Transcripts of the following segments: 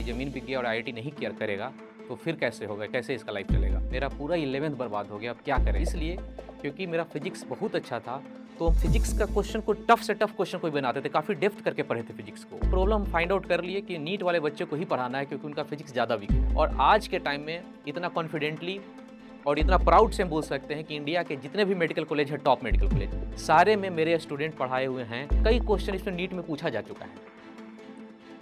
ज़मीन बिक गई और आईआईटी नहीं किया करेगा तो फिर कैसे होगा, कैसे इसका लाइफ चलेगा। मेरा पूरा 11th बर्बाद हो गया, अब क्या करें। इसलिए क्योंकि मेरा फिजिक्स बहुत अच्छा था, तो हम फिजिक्स का क्वेश्चन को टफ से टफ क्वेश्चन कोई बनाते थे, काफ़ी डेप्थ करके पढ़े थे फिजिक्स को। प्रॉब्लम फाइंड आउट कर लिए कि नीट वाले बच्चे को ही पढ़ाना है क्योंकि उनका फिजिक्स ज़्यादा वीक है। और आज के टाइम में इतना कॉन्फिडेंटली और इतना प्राउड से हम बोल सकते हैं कि इंडिया के जितने भी मेडिकल कॉलेज हैं, टॉप मेडिकल कॉलेज, सारे में मेरे स्टूडेंट पढ़ाए हुए हैं। कई क्वेश्चन इसमें नीट में पूछा जा चुका है।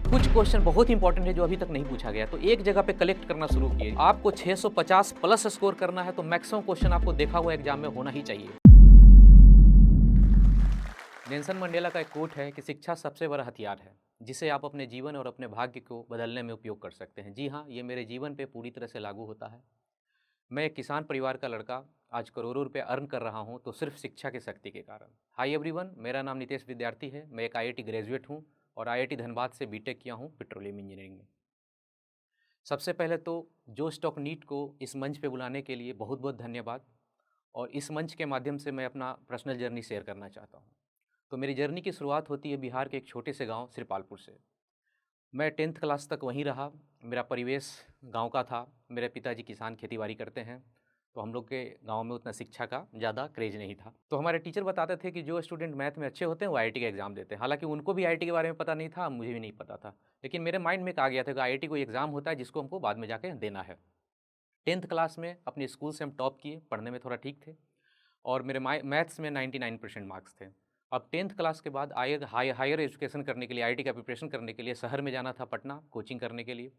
कुछ क्वेश्चन बहुत इंपॉर्टेंट है जो अभी तक नहीं पूछा गया, तो एक जगह पे कलेक्ट करना शुरू किए। आपको 650 प्लस स्कोर करना है तो मैक्सिमम क्वेश्चन आपको देखा हुआ एग्जाम में होना ही चाहिए। नेल्सन मंडेला का एक कोट है कि शिक्षा सबसे बड़ा हथियार है जिसे आप अपने जीवन और अपने भाग्य को बदलने में उपयोग कर सकते हैं। जी हाँ, ये मेरे जीवन पे पूरी तरह से लागू होता है। मैं एक किसान परिवार का लड़का आज करोड़ों रुपए अर्न कर रहा हूँ तो सिर्फ शिक्षा की शक्ति के कारण। हाय एवरीवन, मेरा नाम नितेश विद्यार्थी है। मैं एक आईआईटी ग्रेजुएट हूँ और आईआईटी धनबाद से बीटेक किया हूँ पेट्रोलियम इंजीनियरिंग में। सबसे पहले तो जो स्टॉक नीट को इस मंच पे बुलाने के लिए बहुत बहुत धन्यवाद। और इस मंच के माध्यम से मैं अपना पर्सनल जर्नी शेयर करना चाहता हूँ। तो मेरी जर्नी की शुरुआत होती है बिहार के एक छोटे से गांव श्रीपालपुर से। मैं 10th क्लास तक वहीं रहा। मेरा परिवेश गांव का था। मेरे पिताजी किसान खेतीबाड़ी करते हैं, तो हम लोग के गांव में उतना शिक्षा का ज़्यादा क्रेज नहीं था। तो हमारे टीचर बताते थे कि जो स्टूडेंट मैथ में अच्छे होते हैं वो आईआईटी का एग्ज़ाम देते हैं। हालांकि उनको भी आईआईटी के बारे में पता नहीं था, मुझे भी नहीं पता था, लेकिन मेरे माइंड में आ गया था कि आईआईटी कोई एग्ज़ाम होता है जिसको हमको बाद में जाके देना है। 10th क्लास में अपने स्कूल से हम टॉप किए, पढ़ने में थोड़ा ठीक थे और मेरे मैथ्स में 99% मार्क्स थे। अब 10th क्लास के बाद हायर एजुकेशन करने के लिए, आईआईटी का प्रिपरेशन करने के लिए शहर में जाना था, पटना कोचिंग करने के लिए।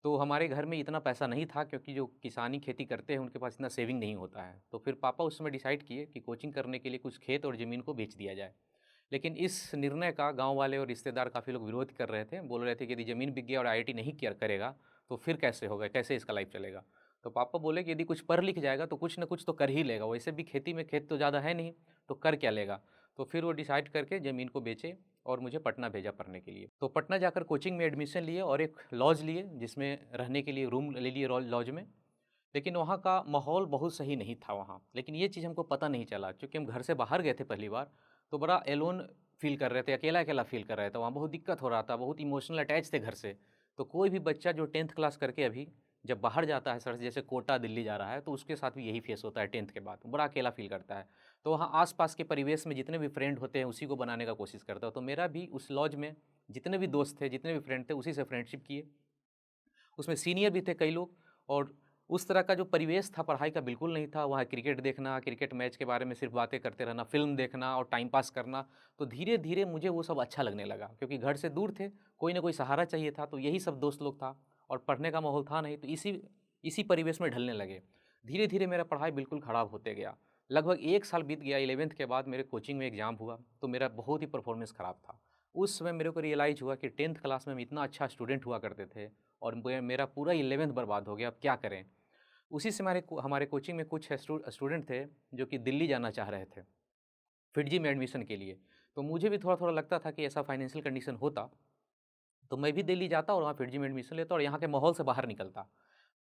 तो हमारे घर में इतना पैसा नहीं था क्योंकि जो किसानी खेती करते हैं उनके पास इतना सेविंग नहीं होता है। तो फिर पापा उस समय डिसाइड किए कि कोचिंग करने के लिए कुछ खेत और ज़मीन को बेच दिया जाए। लेकिन इस निर्णय का गांव वाले और रिश्तेदार काफ़ी लोग विरोध कर रहे थे, बोल रहे थे कि यदि ज़मीन बिक गया और आईआईटी नहीं किया करेगा तो फिर कैसे होगा, कैसे इसका लाइफ चलेगा। तो पापा बोले कि यदि कुछ पढ़ लिख जाएगा तो कुछ ना कुछ तो कर ही लेगा, वैसे भी खेती में खेत तो ज़्यादा है नहीं, तो कर क्या लेगा। तो फिर वो डिसाइड करके ज़मीन को बेचे और मुझे पटना भेजा पढ़ने के लिए। तो पटना जाकर कोचिंग में एडमिशन लिए और एक लॉज लिए जिसमें रहने के लिए रूम ले लिए लॉज में। लेकिन वहाँ का माहौल बहुत सही नहीं था वहाँ, लेकिन ये चीज़ हमको पता नहीं चला क्योंकि हम घर से बाहर गए थे पहली बार, तो बड़ा एलोन फील कर रहे थे, अकेला अकेला फील कर रहे थे। वहाँ बहुत दिक्कत हो रहा था, बहुत इमोशनल अटैच थे घर से। तो कोई भी बच्चा जो 10th क्लास करके अभी जब बाहर जाता है सर, जैसे कोटा दिल्ली जा रहा है, तो उसके साथ भी यही फेस होता है 10th के बाद, बड़ा अकेला फील करता है। तो वहाँ आसपास के परिवेश में जितने भी फ्रेंड होते हैं उसी को बनाने का कोशिश करता है। तो मेरा भी उस लॉज में जितने भी दोस्त थे, जितने भी फ्रेंड थे, उसी से फ्रेंडशिप किए। उसमें सीनियर भी थे कई लोग और उस तरह का जो परिवेश था पढ़ाई का बिल्कुल नहीं था। वहाँ क्रिकेट देखना, क्रिकेट मैच के बारे में सिर्फ बातें करते रहना, फिल्म देखना और टाइम पास करना। तो धीरे धीरे मुझे वो सब अच्छा लगने लगा क्योंकि घर से दूर थे, कोई ना कोई सहारा चाहिए था। तो यही सब दोस्त लोग था और पढ़ने का माहौल था नहीं, तो इसी परिवेश में ढलने लगे। धीरे धीरे मेरा पढ़ाई बिल्कुल ख़राब होते गया। लगभग 1 साल बीत गया। 11th के बाद मेरे कोचिंग में एग्ज़ाम हुआ तो मेरा बहुत ही परफॉर्मेंस ख़राब था। उस समय मेरे को रियलाइज़ हुआ कि 10th क्लास में हम इतना अच्छा स्टूडेंट हुआ करते थे और मेरा पूरा 11th बर्बाद हो गया, अब क्या करें। उसी से हमारे कोचिंग में कुछ स्टूडेंट थे जो कि दिल्ली जाना चाह रहे थे फिटजी में एडमिशन के लिए। तो मुझे भी थोड़ा थोड़ा लगता था कि ऐसा फाइनेंशियल कंडीशन होता तो मैं भी दिल्ली जाता और वहाँ फिटजी में एडमिशन लेता और यहाँ के माहौल से बाहर निकलता।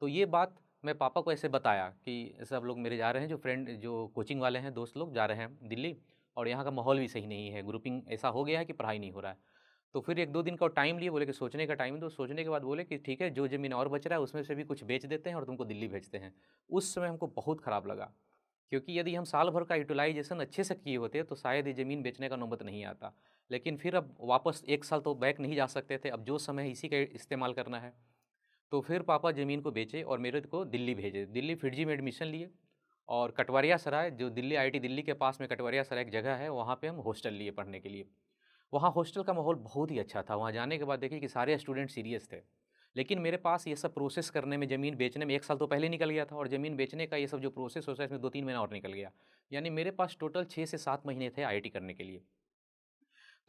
तो ये बात मैं पापा को ऐसे बताया कि सब लोग मेरे जा रहे हैं, जो फ्रेंड जो कोचिंग वाले हैं, दोस्त लोग जा रहे हैं दिल्ली और यहाँ का माहौल भी सही नहीं है, ग्रुपिंग ऐसा हो गया है कि पढ़ाई नहीं हो रहा है। तो फिर 1-2 दिन का टाइम लिए, बोले कि सोचने का टाइम दो। सोचने के बाद बोले कि ठीक है, जो ज़मीन और बच रहा है उसमें से भी कुछ बेच देते हैं और तुमको दिल्ली भेजते हैं। उस समय हमको बहुत ख़राब लगा क्योंकि यदि हम साल भर का यूटिलाइजेशन अच्छे से किए होते तो शायद ये ज़मीन बेचने का नौबत नहीं आता। लेकिन फिर अब वापस 1 साल तो बैक नहीं जा सकते थे, अब जो समय है इसी का इस्तेमाल करना है। तो फिर पापा ज़मीन को बेचे और मेरे को दिल्ली भेजे। दिल्ली फिटजी में एडमिशन लिए और कटवरिया सराय, जो दिल्ली आईआईटी दिल्ली के पास में कटवरिया सराय एक जगह है, वहाँ पे हम हॉस्टल लिए पढ़ने के लिए। वहाँ हॉस्टल का माहौल बहुत ही अच्छा था। वहाँ जाने के बाद देखिए कि सारे स्टूडेंट सीरियस थे, लेकिन मेरे पास ये सब प्रोसेस करने में, ज़मीन बेचने में 1 साल तो पहले निकल गया था और ज़मीन बेचने का ये सब जो प्रोसेस होता है इसमें 2-3 महीना और निकल गया। यानी मेरे पास टोटल 6 से 7 महीने थे आईआईटी करने के लिए।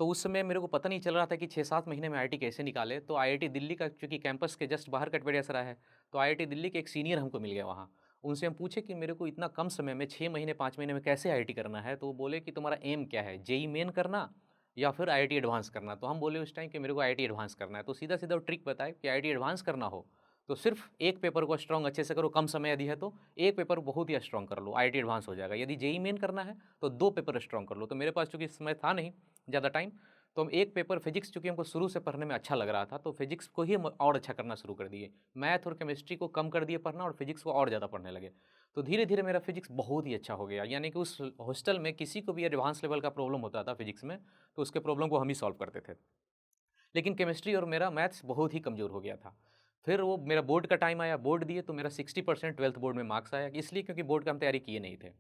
तो उस समय मेरे को पता नहीं चल रहा था कि 6-7 महीने में आईआईटी कैसे निकाले। तो आईआईटी दिल्ली का, चूँकि कैंपस के जस्ट बाहर कटबेड़िया सराय है, तो आईआईटी दिल्ली के एक सीनियर हमको मिल गया वहाँ। उनसे हम पूछे कि मेरे को इतना कम समय में 6 महीने 5 महीने में कैसे आईआईटी करना है। तो वो बोले कि तुम्हारा एम क्या है, जेईई मेन करना या फिर आईआईटी एडवांस करना। तो हम बोले उस टाइम कि मेरे को आईआईटी एडवांस करना है। तो सीधा सीधा वो ट्रिक बताए कि आईआईटी एडवांस करना हो तो सिर्फ एक पेपर को स्ट्रॉन्ग अच्छे से करो, कम समय यदि है तो एक पेपर बहुत ही स्ट्रॉन्ग कर लो, आईआईटी एडवांस हो जाएगा। यदि जेईई मेन करना है तो 2 पेपर स्ट्रॉन्ग कर लो। तो मेरे पास चूँकि समय था नहीं ज़्यादा टाइम, तो हम एक पेपर फिजिक्स, चूँकि हमको शुरू से पढ़ने में अच्छा लग रहा था, तो फिजिक्स को ही हम और अच्छा करना शुरू कर दिए। मैथ और केमिस्ट्री को कम कर दिए पढ़ना और फिजिक्स को और ज़्यादा पढ़ने लगे। तो धीरे-धीरे मेरा फिजिक्स बहुत ही अच्छा हो गया, यानी कि उस हॉस्टल में किसी को भी एडवांस लेवल का प्रॉब्लम होता था फिजिक्स में, तो उसके प्रॉब्लम को हम ही सॉल्व करते थे। लेकिन केमिस्ट्री और मेरा मैथ्स बहुत ही कमज़ोर हो गया था। फिर वो मेरा बोर्ड का टाइम आया, बोर्ड दिए तो मेरा 60% 12th बोर्ड में मार्क्स आया, इसलिए क्योंकि बोर्ड का हम तैयारी किए नहीं थे।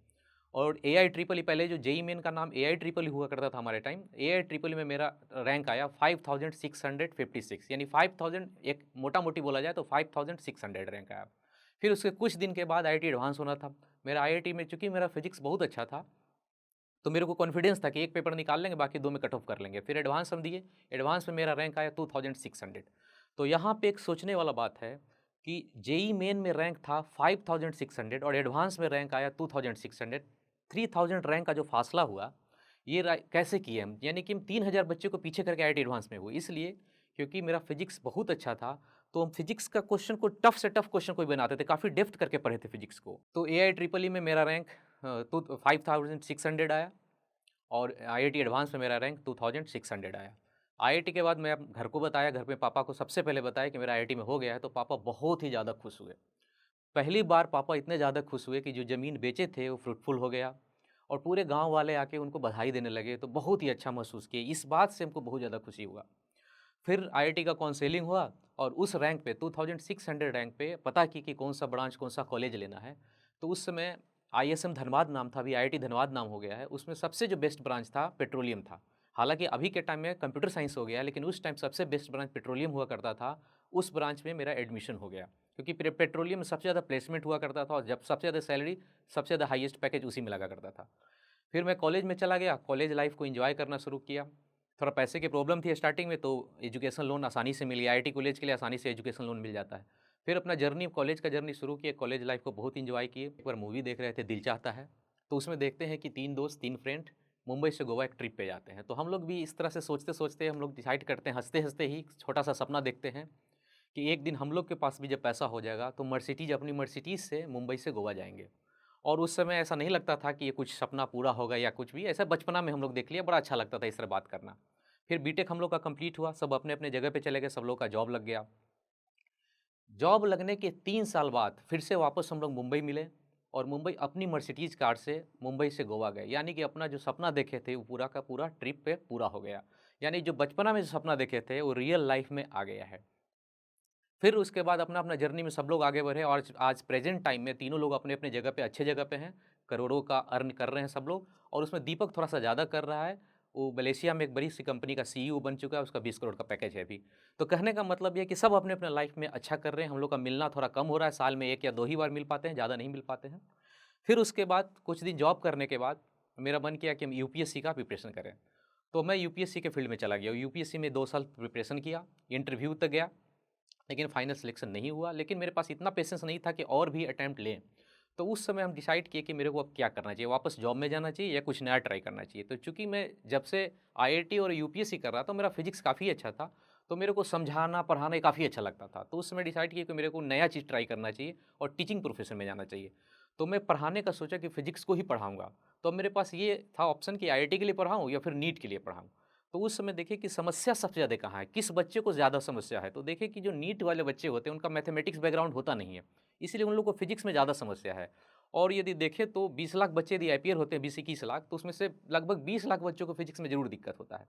और एआई ट्रिपल ई, पहले जो जेईई मेन का नाम एआई ट्रिपल ई हुआ करता था हमारे टाइम, एआई ट्रिपल ई में मेरा रैंक आया 5656, यानी 5000, एक मोटा-मोटी बोला जाए तो 5600 रैंक आया। फिर उसके कुछ दिन के बाद आईआईटी एडवांस होना था। मेरा आईआईटी में चूँकि मेरा फिजिक्स बहुत अच्छा था, तो मेरे को कॉन्फिडेंस था कि एक पेपर निकाल लेंगे, बाकी 2 में कट ऑफ कर लेंगे। फिर एडवांस हम दिए, एडवांस में मेरा रैंक आया 2600। तो यहाँ पे एक सोचने वाला बात है कि जेईई मेन में रैंक था 5600 और एडवांस में रैंक आया 2600। 3000 रैंक का जो फासला हुआ, ये कैसे किए हम? यानी कि हम 3000 बच्चे को पीछे करके आईआईटी एडवांस में हुए। इसलिए क्योंकि मेरा फिजिक्स बहुत अच्छा था, तो हम फिजिक्स का क्वेश्चन को टफ से टफ क्वेश्चन कोई बनाते थे, काफ़ी डेप्थ करके पढ़े थे फिजिक्स को। तो एआई ट्रिपल ई में मेरा रैंक 5600 आया और आईआईटी एडवांस में मेरा रैंक 2600 आया। आईआईटी के बाद मैं घर को बताया, घर में पापा को सबसे पहले बताया कि मेरा आईआईटी में हो गया है, तो पापा बहुत ही ज़्यादा खुश हुए। पहली बार पापा इतने ज़्यादा खुश हुए कि जो ज़मीन बेचे थे वो फ्रूटफुल हो गया और पूरे गाँव वाले आके उनको बधाई देने लगे, तो बहुत ही अच्छा महसूस किए। इस बात से हमको बहुत ज़्यादा खुशी हुआ। फिर आईआईटी का काउंसलिंग हुआ और उस रैंक पे 2600 रैंक पे पता की कि कौन सा ब्रांच, कौन सा कॉलेज लेना है। तो उस समय आईएसएम धनबाद नाम था, अभी आईआईटी धनबाद नाम हो गया है। उसमें सबसे जो बेस्ट ब्रांच था पेट्रोलियम था। हालाँकि अभी के टाइम में कंप्यूटर साइंस हो गया है, लेकिन उस टाइम सबसे बेस्ट ब्रांच पेट्रोलियम हुआ करता था। उस ब्रांच में मेरा एडमिशन हो गया, क्योंकि पेट्रोलियम में सबसे ज़्यादा प्लेसमेंट हुआ करता था और जब सबसे ज़्यादा सैलरी, सबसे ज़्यादा हाईएस्ट पैकेज उसी में लगा करता था। फिर मैं कॉलेज में चला गया, कॉलेज लाइफ़ को एन्जॉय करना शुरू किया। थोड़ा पैसे की प्रॉब्लम थी स्टार्टिंग में, तो एजुकेशन लोन आसानी से मिल गया। आईआईटी कॉलेज के लिए आसानी से एजुकेशन लोन मिल जाता है। फिर अपना जर्नी, कॉलेज का जर्नी शुरू किए, कॉलेज लाइफ़ को बहुत एन्जॉय किए। एक बार मूवी देख रहे थे दिल चाहता है, तो उसमें देखते हैं कि 3 दोस्त, 3 फ्रेंड मुंबई से गोवा एक ट्रिप पे जाते हैं। तो हम लोग भी इस तरह से सोचते-सोचते हम लोग डिसाइड करते हैं, हँसते-हँसते ही छोटा-सा सपना देखते हैं कि एक दिन हम लोग के पास भी जब पैसा हो जाएगा, तो मर्सिडीज़, अपनी मर्सिडीज़ से मुंबई से गोवा जाएँगे। और उस समय ऐसा नहीं लगता था कि ये कुछ सपना पूरा होगा या कुछ भी, ऐसा बचपना में हम लोग देख लिया, बड़ा अच्छा लगता था इस तरह बात करना। फिर बीटेक हम लोग का कंप्लीट हुआ, सब अपने-अपने जगह पे चले गए, सब लोग का जॉब लग गया। जॉब लगने के 3 साल बाद फिर से वापस हम लोग मुंबई मिले और मुंबई अपनी मर्सिडीज़ कार से मुंबई से गोवा गए। यानी कि अपना जो सपना देखे थे, वो पूरा का पूरा ट्रिप पे पूरा हो गया। यानी जो बचपना में जो सपना देखे थे, वो रियल लाइफ़ में आ गया है। फिर उसके बाद अपना-अपना जर्नी में सब लोग आगे बढ़े और आज प्रेज़ेंट टाइम में तीनों लोग अपने-अपने जगह पे, अच्छे जगह पे हैं। करोड़ों का अर्न कर रहे हैं सब लोग और उसमें दीपक थोड़ा-सा ज़्यादा कर रहा है। वो मलेशिया में एक बड़ी-सी कंपनी का सीईओ बन चुका है, उसका 20 करोड़ का पैकेज है अभी। तो कहने का मतलब ये है कि सब अपने-अपने लाइफ़ में अच्छा कर रहे हैं। हम लोग का मिलना थोड़ा कम हो रहा है, साल में 1 या 2 ही बार मिल पाते हैं, ज़्यादा नहीं मिल पाते हैं। फिर उसके बाद कुछ दिन जॉब करने के बाद मेरा मन किया कि हम यूपीएससी का प्रिपरेशन करें। तो मैं यूपीएससी के फील्ड में चला गया। यूपीएससी में 2 साल प्रिपरेशन किया, इंटरव्यू तक गया, लेकिन फाइनल सिलेक्शन नहीं हुआ। लेकिन मेरे पास इतना पेशेंस नहीं था कि और भी अटेम्प्ट लें। तो उस समय हम डिसाइड किए कि मेरे को अब क्या करना चाहिए, वापस जॉब में जाना चाहिए या कुछ नया ट्राई करना चाहिए। तो चूँकि मैं जब से आईआईटी और यूपीएससी कर रहा था, मेरा फिजिक्स काफ़ी अच्छा था, तो मेरे को समझाना, पढ़ाना ये काफ़ी अच्छा लगता था। तो उस समय डिसाइड किया कि मेरे को नया चीज़ ट्राई करना चाहिए और टीचिंग प्रोफेशन में जाना चाहिए। तो मैं पढ़ाने का सोचा कि फिजिक्स को ही पढ़ाऊँगा। तो अब मेरे पास ये था ऑप्शन कि आईआईटी के लिए पढ़ाऊँ या फिर नीट के लिए पढ़ाऊँ। तो उस समय देखिए कि समस्या सबसे ज़्यादा कहाँ है, किस बच्चे को ज़्यादा समस्या है। तो देखिए कि जो नीट वाले बच्चे होते हैं, उनका मैथमेटिक्स बैकग्राउंड होता नहीं है, इसीलिए उन लोगों को फिजिक्स में ज़्यादा समस्या है। और यदि देखें तो 20 लाख बच्चे यदि आईपीआर होते हैं, 20-21 लाख, तो उसमें से लगभग 20 लाख बच्चों को फिजिक्स में ज़रूर दिक्कत होता है।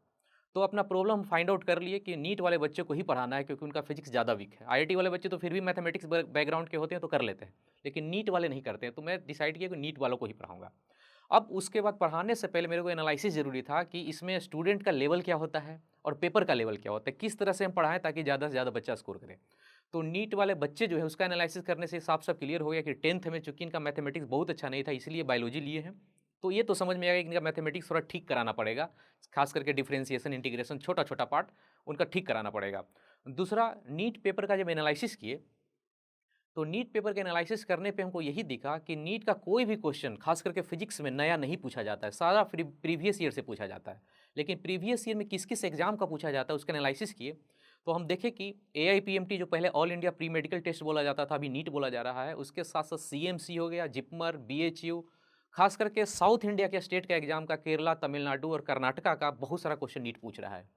तो अपना प्रॉब्लम फाइंड आउट कर लिए कि नीट वाले बच्चे को ही पढ़ाना है, क्योंकि उनका फिजिक्स ज़्यादा वीक है। आईआईटी वाले बच्चे तो फिर भी मैथमेटिक्स बैकग्राउंड के होते हैं तो कर लेते हैं, लेकिन नीट वाले नहीं करते हैं। तो मैं डिसाइड किया कि नीट वालों को ही पढ़ाऊँगा। अब उसके बाद पढ़ाने से पहले मेरे को एनालिसिस ज़रूरी था कि इसमें स्टूडेंट का लेवल क्या होता है और पेपर का लेवल क्या होता है, किस तरह से हम पढ़ाएँ ताकि ज़्यादा से ज़्यादा बच्चा स्कोर करे। तो नीट वाले बच्चे जो है उसका एनालिसिस करने से साफ-साफ क्लियर हो गया कि 10th में चूँकि इनका मैथमेटिक्स बहुत अच्छा नहीं था, इसलिए बायोलॉजी लिए हैं। तो ये तो समझ में आया कि इनका मैथमेटिक्स थोड़ा ठीक कराना पड़ेगा, खास करके डिफरेंशिएशन, इंटीग्रेशन, छोटा-छोटा पार्ट उनका ठीक कराना पड़ेगा। दूसरा, नीट पेपर का जब एनालिसिस किए, तो नीट पेपर के एनालिसिस करने पे हमको यही दिखा कि नीट का कोई भी क्वेश्चन खास करके फिजिक्स में नया नहीं पूछा जाता है, सारा प्रीवियस ईयर से पूछा जाता है। लेकिन प्रीवियस ईयर में किस-किस एग्जाम का पूछा जाता है उसका एनालिसिस किए, तो हम देखें कि एआईपीएमटी जो पहले all India pre medical test बोला जाता था, अभी नीट बोला जा रहा है, उसके साथ-साथ सीएमसी हो गया, जिपमर, बीएचयू, खास करके साउथ इंडिया के स्टेट का एग्जाम का केरला, तमिलनाडु और कर्नाटका का बहुत सारा क्वेश्चन नीट पूछ रहा है।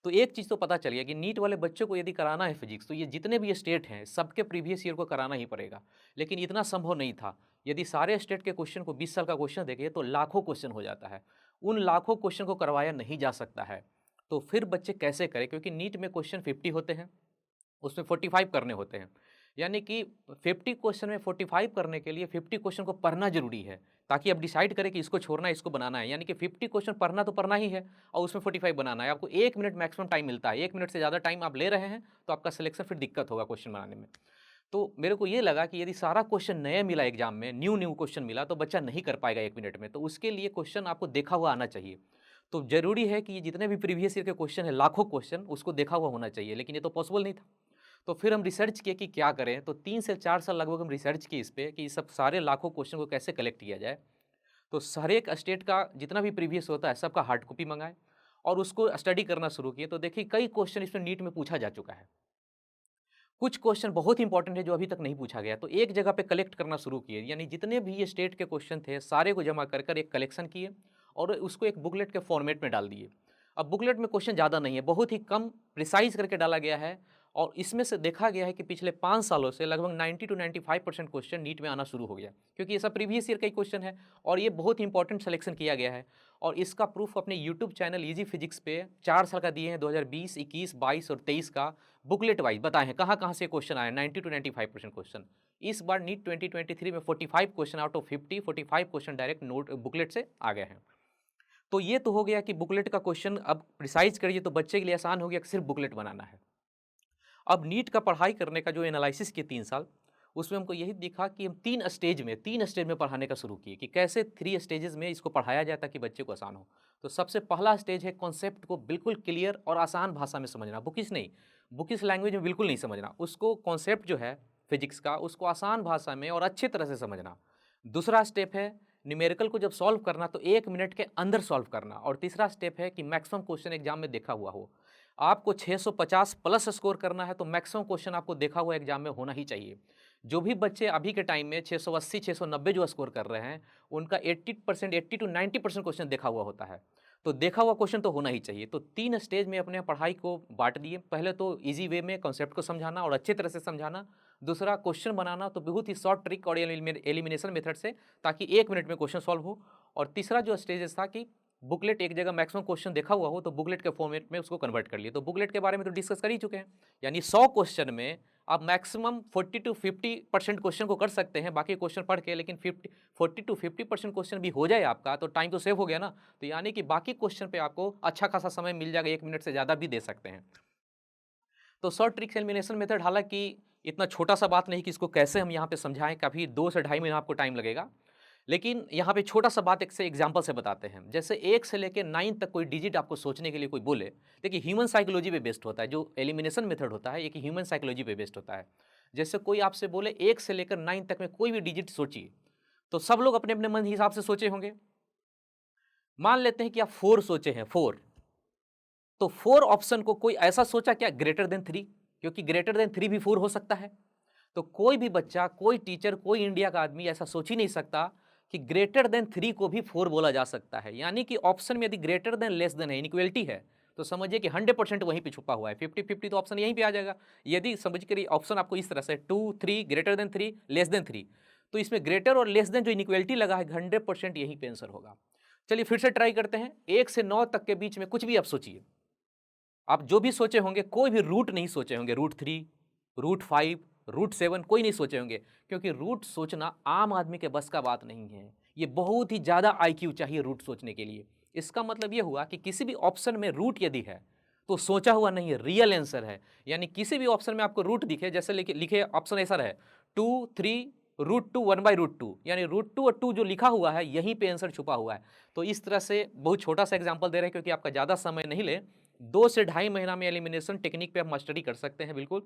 तो एक चीज़ तो पता चल गया कि नीट वाले बच्चों को यदि कराना है फिजिक्स, तो ये जितने भी स्टेट हैं सबके प्रीवियस ईयर को कराना ही पड़ेगा। लेकिन इतना संभव नहीं था। यदि सारे स्टेट के क्वेश्चन को 20 साल का क्वेश्चन देंगे तो लाखों क्वेश्चन हो जाता है। उन लाखों क्वेश्चन को करवाया नहीं जा सकता है। तो फिर बच्चे कैसे करें, क्योंकि नीट में क्वेश्चन 50 होते हैं, उसमें 45 करने होते हैं। यानी कि 50 क्वेश्चन में 45 करने के लिए 50 क्वेश्चन को पढ़ना ज़रूरी है, ताकि आप डिसाइड करें कि इसको छोड़ना है, इसको बनाना है। यानी कि 50 क्वेश्चन पढ़ना तो पढ़ना ही है और उसमें 45 बनाना है। आपको 1 मिनट मैक्सिमम टाइम मिलता है। 1 मिनट से ज़्यादा टाइम आप ले रहे हैं तो आपका सिलेक्शन फिर दिक्कत होगा क्वेश्चन बनाने में। तो मेरे को ये लगा कि यदि सारा क्वेश्चन नया मिला एग्जाम में, न्यू क्वेश्चन मिला, तो बच्चा नहीं कर पाएगा 1 मिनट में। तो उसके लिए क्वेश्चन आपको देखा हुआ आना चाहिए। तो ज़रूरी है कि ये जितने भी प्रीवियस ईयर के क्वेश्चन है, लाखों क्वेश्चन, उसको देखा हुआ होना चाहिए। लेकिन ये तो पॉसिबल नहीं था। तो फिर हम रिसर्च किए कि क्या करें। तो 3 से 4 साल लगभग हम रिसर्च किए इस पे कि इस सब सारे लाखों क्वेश्चन को कैसे कलेक्ट किया जाए। तो हर एक स्टेट का जितना भी प्रीवियस होता है सबका हार्ड कॉपी मंगाए और उसको स्टडी करना शुरू किए। तो देखिए कई क्वेश्चन इसमें नीट में पूछा जा चुका है। कुछ क्वेश्चन बहुत इंपॉर्टेंट है जो अभी तक नहीं पूछा गया, तो एक जगह पे कलेक्ट करना शुरू किए। यानी जितने भी ये स्टेट के क्वेश्चन थे सारे को जमा कर एक कलेक्शन किए और उसको एक बुकलेट के फॉर्मेट में डाल दिए। अब बुकलेट में क्वेश्चन ज़्यादा नहीं है, बहुत ही कम प्रिसाइज करके डाला गया है। और इसमें से देखा गया है कि पिछले 5 सालों से लगभग 90 to 95% क्वेश्चन नीट में आना शुरू हो गया, क्योंकि ये सब प्रीवियस ईयर का ही क्वेश्चन है और ये बहुत इंपॉर्टेंट सिलेक्शन किया गया है। और इसका प्रूफ अपने यूट्यूब चैनल इजी फिजिक्स पे 4 साल का दिए हैं, 2020, 21, 22 और 23 का बुकलेट वाइज बताए हैं कहाँ से क्वेश्चन आए, 90 to 95% क्वेश्चन। इस बार नीट 2023 में 45 question out of 50, 45 question direct note booklet से आ गए हैं। तो ये तो हो गया कि बुकलेट का क्वेश्चन अब प्रिसाइज करिए तो बच्चे के लिए आसान हो गया कि सिर्फ बुकलेट बनाना है। अब नीट का पढ़ाई करने का जो एनालिसिस किए 3 साल, उसमें हमको यही दिखा कि हम 3 स्टेज में पढ़ाने का शुरू किए कि कैसे 3 स्टेजेस में इसको पढ़ाया जाए ताकि बच्चे को आसान हो। तो सबसे पहला स्टेज है कॉन्सेप्ट को बिल्कुल क्लियर और आसान भाषा में समझना, बुकिश नहीं, बुकिश लैंग्वेज में बिल्कुल नहीं समझना। उसको कॉन्सेप्ट जो है फिजिक्स का उसको आसान भाषा में और अच्छे तरह से समझना। दूसरा स्टेप है न्यूमेरिकल को जब सॉल्व करना तो 1 मिनट के अंदर सॉल्व करना। और तीसरा स्टेप है कि मैक्सिमम क्वेश्चन एग्जाम में देखा हुआ हो। आपको 650 प्लस स्कोर करना है तो मैक्सिमम क्वेश्चन आपको देखा हुआ एग्जाम में होना ही चाहिए। जो भी बच्चे अभी के टाइम में 680 690 जो स्कोर कर रहे हैं उनका 80%, 80 to 90% क्वेश्चन देखा हुआ होता है। तो देखा हुआ क्वेश्चन तो होना ही चाहिए। तो 3 स्टेज में अपने पढ़ाई को बांट दिए। पहले तो इजी वे में कॉन्सेप्ट को समझाना और अच्छे तरह से समझाना। दूसरा क्वेश्चन बनाना, तो बहुत ही शॉर्ट ट्रिक और एलिमिनेशन मेथड से, ताकि 1 मिनट में क्वेश्चन सॉल्व हो। और तीसरा जो स्टेजेस था कि बुकलेट एक जगह मैक्सिमम क्वेश्चन देखा हुआ हो तो बुकलेट के फॉर्मेट में उसको कन्वर्ट कर लिए। तो बुकलेट के बारे में तो डिस्कस कर ही चुके हैं। यानी 100 क्वेश्चन में आप मैक्सिमम 40 to 50% क्वेश्चन को कर सकते हैं बाकी क्वेश्चन पढ़ के। लेकिन 40 to 50% क्वेश्चन भी हो जाए आपका तो टाइम तो सेव हो गया ना। तो यानी कि बाकी क्वेश्चन पे आपको अच्छा खासा समय मिल जाएगा, 1 मिनट से ज़्यादा भी दे सकते हैं। तो शॉर्ट ट्रिक्स एलिमिनेशन मेथड हालांकि इतना छोटा सा बात नहीं कि इसको कैसे हम यहाँ पे समझाएं, काफ़ी 2 से ढाई महीना आपको टाइम लगेगा। लेकिन यहाँ पे छोटा सा बात एक से एग्जाम्पल से बताते हैं। जैसे 1 से लेकर 9 तक कोई डिजिट आपको सोचने के लिए कोई बोले, देखिए ह्यूमन साइकोलॉजी पे बेस्ड होता है। जो एलिमिनेशन मेथड होता है एक ह्यूमन साइकोलॉजी पे बेस्ड होता है। जैसे कोई आपसे बोले 1 से लेकर 9 तक में कोई भी डिजिट सोचिए, तो सब लोग अपने अपने मन हिसाब से सोचे होंगे। मान लेते हैं कि आप 4 सोचे हैं, 4, तो 4 ऑप्शन को कोई ऐसा सोचा क्या ग्रेटर देन 3, क्योंकि ग्रेटर देन 3 भी 4 हो सकता है। तो कोई भी बच्चा, कोई टीचर, कोई इंडिया का आदमी ऐसा सोच ही नहीं सकता कि ग्रेटर देन 3 को भी 4 बोला जा सकता है। यानी कि ऑप्शन में यदि ग्रेटर देन लेस देन है, इनइक्वलिटी है, तो समझिए कि 100% वहीं पे छुपा हुआ है। 50-50 तो ऑप्शन यहीं पे आ जाएगा। यदि समझ करिए ऑप्शन आपको इस तरह से 2, 3, ग्रेटर देन 3, लेस देन 3, तो इसमें ग्रेटर और लेस देन जो इनइक्वलिटी लगा है 100% यहीं पे आंसर होगा। चलिए फिर से ट्राई करते हैं। 1 से 9 तक के बीच में कुछ भी आप सोचिए। आप जो भी सोचे होंगे कोई भी रूट नहीं सोचे होंगे, रूट 3, रूट 5, रूट 7 कोई नहीं सोचे होंगे, क्योंकि रूट सोचना आम आदमी के बस का बात नहीं है। ये बहुत ही ज़्यादा आईक्यू चाहिए रूट सोचने के लिए। इसका मतलब ये हुआ कि किसी भी ऑप्शन में रूट यदि है तो सोचा हुआ नहीं है, रियल आंसर है। यानी किसी भी ऑप्शन में आपको रूट दिखे, जैसे लिखे ऑप्शन ऐसा रहे 2, 3, रूट 2, 1/√2, यानी रूट 2 और 2 जो लिखा हुआ है यहीं पे आंसर छुपा हुआ है। तो इस तरह से बहुत छोटा सा एग्जाम्पल दे रहे हैं क्योंकि आपका ज़्यादा समय नहीं ले। 2 से ढाई महीना में एलिमिनेशन टेक्निक पे आप मास्टरी कर सकते हैं बिल्कुल।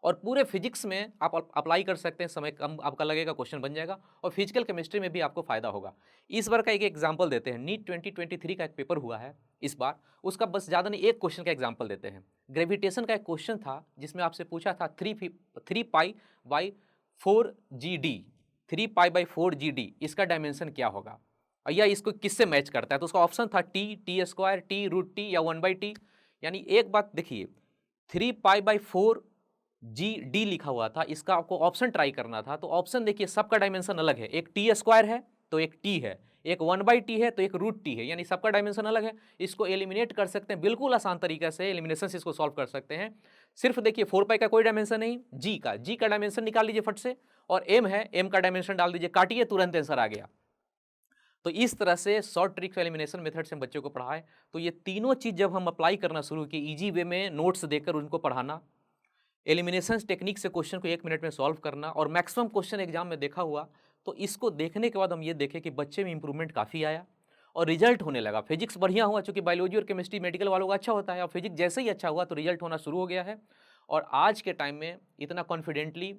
और पूरे फिजिक्स में आप अप्लाई कर सकते हैं, समय कम आपका लगेगा, क्वेश्चन बन जाएगा। और फिजिकल केमिस्ट्री में भी आपको फायदा होगा। इस बार का एक एग्जाम्पल देते हैं। नीट 2023 का एक पेपर हुआ है इस बार, उसका बस ज़्यादा नहीं, एक क्वेश्चन का एग्जाम्पल देते हैं। ग्रेविटेशन का एक क्वेश्चन था जिसमें आपसे पूछा था 3π/4 GD, 3π/4 GD इसका डायमेंशन क्या होगा या इसको किससे मैच करता है। तो उसका ऑप्शन था T² T, √T या 1/T यानी एक बात देखिए, 3π/4 जी डी लिखा हुआ था, इसका आपको ऑप्शन ट्राई करना था। तो ऑप्शन देखिए सबका डायमेंशन अलग है, एक टी स्क्वायर है तो एक टी है, एक 1/t है तो एक √t है, यानी सबका डायमेंशन अलग है। इसको एलिमिनेट कर सकते हैं, बिल्कुल आसान तरीके से एलिमिनेशन से इसको सॉल्व कर सकते हैं। सिर्फ देखिए 4π का कोई डायमेंशन नहीं, जी का डायमेंशन निकाल लीजिए फट से, और एम है, एम का डायमेंशन डाल दीजिए, काटिए, तुरंत आंसर आ गया। तो इस तरह से शॉर्ट ट्रिक एलिमिनेशन मेथड से हम बच्चों को पढ़ाएं। तो ये तीनों चीज जब हम अप्लाई करना शुरू किए, इजी वे में नोट्स देकर उनको पढ़ाना, एलिमिनेशन टेक्निक से क्वेश्चन को 1 मिनट में सॉल्व करना, और मैक्सिमम क्वेश्चन एग्जाम में देखा हुआ, तो इसको देखने के बाद हम ये देखें कि बच्चे में इंप्रूवमेंट काफ़ी आया और रिजल्ट होने लगा। फिजिक्स बढ़िया हुआ, चूंकि बायोलॉजी और केमिस्ट्री मेडिकल वालों का अच्छा होता है, और फिजिक्स जैसे ही अच्छा हुआ तो रिजल्ट होना शुरू हो गया है। और आज के टाइम में इतना कॉन्फिडेंटली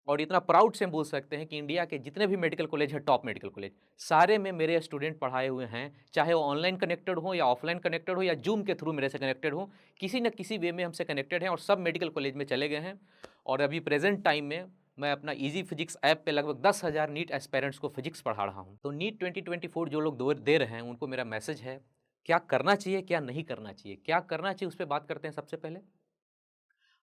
और इतना प्राउड से हम बोल सकते हैं कि इंडिया के जितने भी मेडिकल कॉलेज हैं, टॉप मेडिकल कॉलेज, सारे में मेरे स्टूडेंट पढ़ाए हुए हैं, चाहे वो ऑनलाइन कनेक्टेड हो या ऑफलाइन कनेक्टेड हो या जूम के थ्रू मेरे से कनेक्टेड हो, किसी न किसी वे में हमसे कनेक्टेड हैं और सब मेडिकल कॉलेज में चले गए हैं। और अभी प्रेजेंट टाइम में मैं अपना इजी फिजिक्स ऐप पे लगभग 10,000 नीट एस्पायरेंट्स को फिजिक्स पढ़ा रहा हूँ। तो नीट 2024 जो लोग दे रहे हैं उनको मेरा मैसेज है, क्या करना चाहिए क्या नहीं करना चाहिए। क्या करना चाहिए उस पर बात करते हैं। सबसे पहले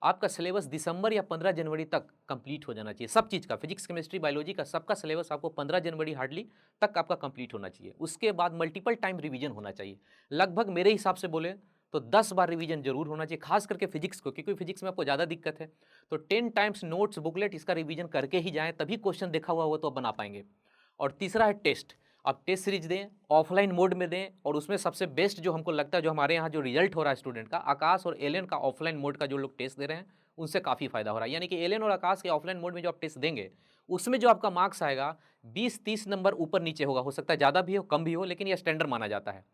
आपका सिलेबस दिसंबर या 15 जनवरी तक कंप्लीट हो जाना चाहिए, सब चीज़ का, फिजिक्स केमिस्ट्री बायोलॉजी का सबका सिलेबस आपको 15 जनवरी हार्डली तक आपका कंप्लीट होना चाहिए। उसके बाद मल्टीपल टाइम रिवीजन होना चाहिए, लगभग मेरे हिसाब से बोले तो 10 बार रिवीजन जरूर होना चाहिए, खास करके फिजिक्स को, क्योंकि फिजिक्स में आपको ज़्यादा दिक्कत है। तो 10 टाइम्स नोट्स बुकलेट इसका रिवीजन करके ही जाएँ, तभी क्वेश्चन देखा हुआ वो तो बना पाएंगे। और तीसरा है टेस्ट, आप टेस्ट सीरीज दें, ऑफलाइन मोड में दें, और उसमें सबसे बेस्ट जो हमको लगता है, जो हमारे यहाँ जो रिजल्ट हो रहा है स्टूडेंट का, आकाश और एलियन का ऑफलाइन मोड का जो लोग टेस्ट दे रहे हैं उनसे काफ़ी फायदा हो रहा है। यानी कि एलियन और आकाश के ऑफलाइन मोड में जो आप टेस्ट देंगे उसमें जो आपका मार्क्स आएगा 20-30 नंबर ऊपर नीचे होगा, हो सकता है ज़्यादा भी हो कम भी हो, लेकिन यह स्टैंडर्ड माना जाता है।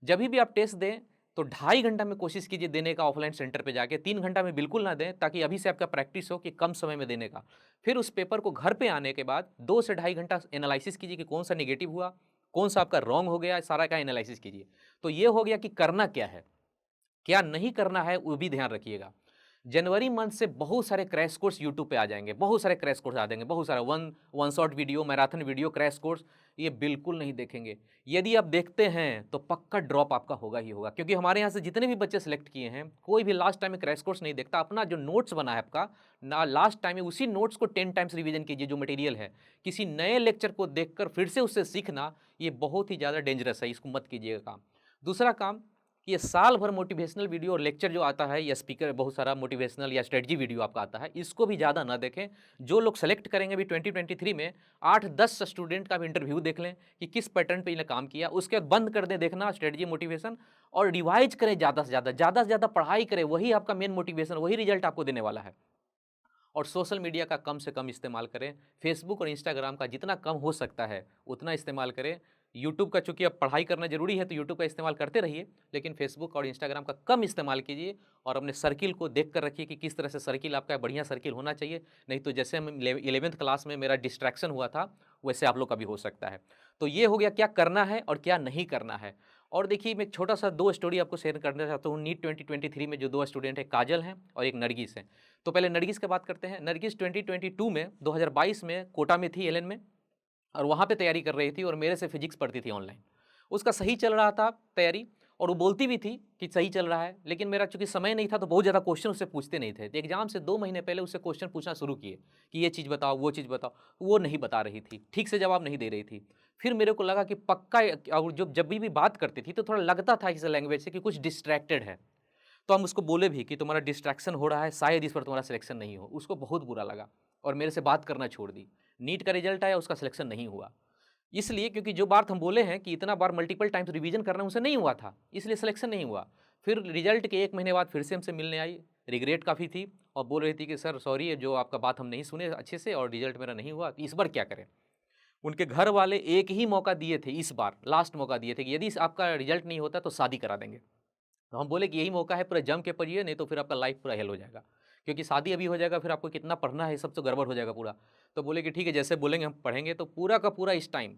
जब भी आप टेस्ट दें तो 2.5 घंटा में कोशिश कीजिए देने का ऑफलाइन सेंटर पे जाके, 3 घंटा में बिल्कुल ना दें, ताकि अभी से आपका प्रैक्टिस हो कि कम समय में देने का। फिर उस पेपर को घर पे आने के बाद 2 से 2.5 घंटा एनालिसिस कीजिए कि कौन सा नेगेटिव हुआ, कौन सा आपका रॉन्ग हो गया, सारा का एनालिसिस कीजिए। तो ये हो गया कि करना क्या है, क्या नहीं करना है वो भी ध्यान रखिएगा। जनवरी मंथ से बहुत सारे क्रैश कोर्स यूट्यूब पे आ जाएंगे, बहुत सारे क्रैश कोर्स आ जाएंगे, बहुत सारा one shot video, marathon video, crash course, ये बिल्कुल नहीं देखेंगे। यदि आप देखते हैं तो पक्का ड्रॉप आपका होगा ही होगा, क्योंकि हमारे यहाँ से जितने भी बच्चे सेलेक्ट किए हैं, कोई भी लास्ट टाइम में क्रैश कोर्स नहीं देखता। अपना जो नोट्स बना है आपका ना, लास्ट टाइम में उसी नोट्स को 10 टाइम्स रिवीजन कीजिए। जो मटेरियल है किसी नए लेक्चर को देखकर फिर से उससे सीखना, ये बहुत ही ज़्यादा डेंजरस है, इसको मत कीजिएगा काम। दूसरा काम कि ये साल भर मोटिवेशनल वीडियो और लेक्चर जो आता है, या स्पीकर बहुत सारा मोटिवेशनल या स्ट्रेटजी वीडियो आपका आता है, इसको भी ज़्यादा ना देखें। जो लोग सेलेक्ट करेंगे अभी 2023 में, 8-10 स्टूडेंट का भी इंटरव्यू देख लें कि किस पैटर्न पे इन्हें काम किया, उसके बाद बंद कर दें देखना स्ट्रेटजी मोटिवेशन, और रिवाइज करें ज़्यादा से ज़्यादा पढ़ाई करें, वही आपका मेन मोटिवेशन, वही रिजल्ट आपको देने वाला है। और सोशल मीडिया का कम से कम इस्तेमाल करें, फेसबुक और इंस्टाग्राम का जितना कम हो सकता है उतना इस्तेमाल करें। यूट्यूब का चूंकि अब पढ़ाई करना जरूरी है तो यूट्यूब का इस्तेमाल करते रहिए, लेकिन फेसबुक और इंस्टाग्राम का कम इस्तेमाल कीजिए। और अपने सर्किल को देख कर रखिए कि किस तरह से सर्किल आपका बढ़िया सर्किल होना चाहिए, नहीं तो जैसे हम 11th क्लास में मेरा डिस्ट्रैक्शन हुआ था, वैसे आप लोग का भी हो सकता है। तो ये हो गया क्या करना है और क्या नहीं करना है। और देखिए मैं एक छोटा सा 2 स्टोरी आपको शेयर करना चाहता हूँ। नीट 2023 में जो 2 स्टूडेंट हैं, काजल हैं और एक नरगिस है। तो पहले नरगिस की बात करते हैं। नरगिस 2022 में 2022 में कोटा में थी, एलन में, और वहाँ पे तैयारी कर रही थी और मेरे से फिजिक्स पढ़ती थी ऑनलाइन। उसका सही चल रहा था तैयारी, और वो बोलती भी थी कि सही चल रहा है, लेकिन मेरा चूंकि समय नहीं था तो बहुत ज़्यादा क्वेश्चन उससे पूछते नहीं थे। तो एग्जाम से 2 महीने पहले उससे क्वेश्चन पूछना शुरू किए कि ये चीज़ बताओ, वो चीज़ बताओ। वो नहीं बता रही थी, ठीक से जवाब नहीं दे रही थी। फिर मेरे को लगा कि पक्का, और जब भी बात करती थी तो थोड़ा लगता था इस लैंग्वेज से कि कुछ डिस्ट्रैक्टेड है। तो हम उसको बोले भी कि तुम्हारा डिस्ट्रैक्शन हो रहा है, शायद इस पर तुम्हारा सिलेक्शन नहीं हो। उसको बहुत बुरा लगा और मेरे से बात करना छोड़ दी। नीट का रिजल्ट आया, उसका सिलेक्शन नहीं हुआ, इसलिए क्योंकि जो बात हम बोले हैं कि इतना बार मल्टीपल टाइम्स रिवीजन करना, उनसे नहीं हुआ था, इसलिए सिलेक्शन नहीं हुआ। फिर रिजल्ट के 1 महीने बाद फिर से हमसे मिलने आई, रिग्रेट काफ़ी थी और बोल रही थी कि सर सॉरी, जो आपका बात हम नहीं सुने अच्छे से और रिजल्ट मेरा नहीं हुआ, तो इस बार क्या करें। उनके घर वाले एक ही मौका दिए थे, इस बार लास्ट मौका दिए थे कि यदि आपका रिजल्ट नहीं होता तो शादी करा देंगे। तो हम बोले कि यही मौका है, पूरा जम के पढ़िए, नहीं तो फिर आपका लाइफ पूरा हेल हो जाएगा, क्योंकि शादी अभी हो जाएगा, फिर आपको कितना पढ़ना है सब तो गड़बड़ हो जाएगा पूरा। तो बोले कि ठीक है, जैसे बोलेंगे हम पढ़ेंगे। तो पूरा का पूरा इस टाइम,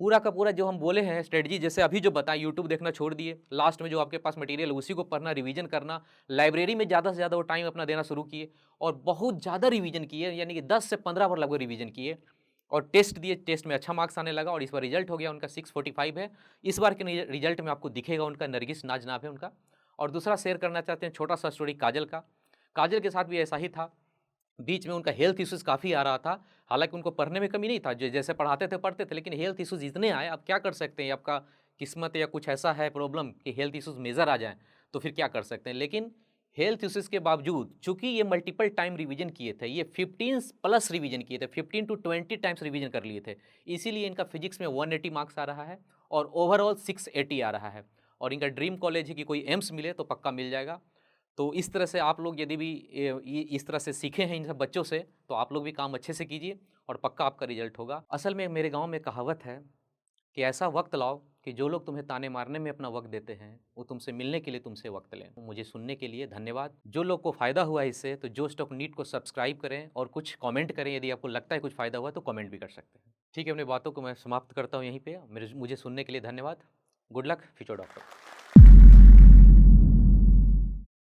पूरा का पूरा जो हम बोले हैं स्ट्रेटजी, जैसे अभी जो बताया, यूट्यूब देखना छोड़ दिए, लास्ट में जो आपके पास मटेरियल उसी को पढ़ना, रिवीजन करना, लाइब्रेरी में ज़्यादा से ज़्यादा वो टाइम अपना देना शुरू किए और बहुत ज़्यादा रिवीजन किए, यानी कि 10 से 15 बार लगभग रिवीजन किए और टेस्ट दिए। टेस्ट में अच्छा मार्क्स आने लगा और इस बार रिजल्ट हो गया उनका 645 है। इस बार के रिजल्ट में आपको दिखेगा उनका, नरगिस नाज नाम है उनका, और दूसरा शेयर करना चाहते हैं छोटा सा स्टोरी काजल का। काजल के साथ भी ऐसा ही था, बीच में उनका हेल्थ इश्यूज़ काफ़ी आ रहा था। हालाँकि उनको पढ़ने में कमी नहीं था, जैसे पढ़ाते थे पढ़ते थे, लेकिन हेल्थ इश्यूज़ इतने आए, अब क्या कर सकते हैं? आपका किस्मत या कुछ ऐसा है प्रॉब्लम कि हेल्थ इश्यूज़ मेजर आ जाएँ, तो फिर क्या कर सकते हैं? लेकिन हेल्थ इश्यूज़ के बावजूद चूँकि ये मल्टीपल टाइम रिवीजन किए थे, ये 15 प्लस रिवीजन किए थे, 15 टू 20 टाइम्स रिवीजन कर लिए थे। इसीलिए इनका फिजिक्स में 180 मार्क्स आ रहा है और ओवरऑल 680 आ रहा है। और इनका ड्रीम कॉलेज है कि कोई एम्स मिले तो पक्का मिल जाएगा। तो इस तरह से आप लोग यदि भी इस तरह से सीखे हैं इन सब बच्चों से, तो आप लोग भी काम अच्छे से कीजिए और पक्का आपका रिजल्ट होगा। असल में मेरे गाँव में कहावत है कि ऐसा वक्त लाओ कि जो लोग तुम्हें ताने मारने में अपना वक्त देते हैं, वो तुमसे मिलने के लिए तुमसे वक्त लें। मुझे सुनने के लिए धन्यवाद। जो लोग को फ़ायदा हुआ इससे, तो जो स्टॉक नीट को सब्सक्राइब करें और कुछ कमेंट करें। यदि आपको लगता है कुछ फ़ायदा हुआ तो कमेंट भी कर सकते हैं। ठीक है, अपनी बातों को मैं समाप्त करता हूँ यहीं पे। मुझे सुनने के लिए धन्यवाद। Good luck future doctor.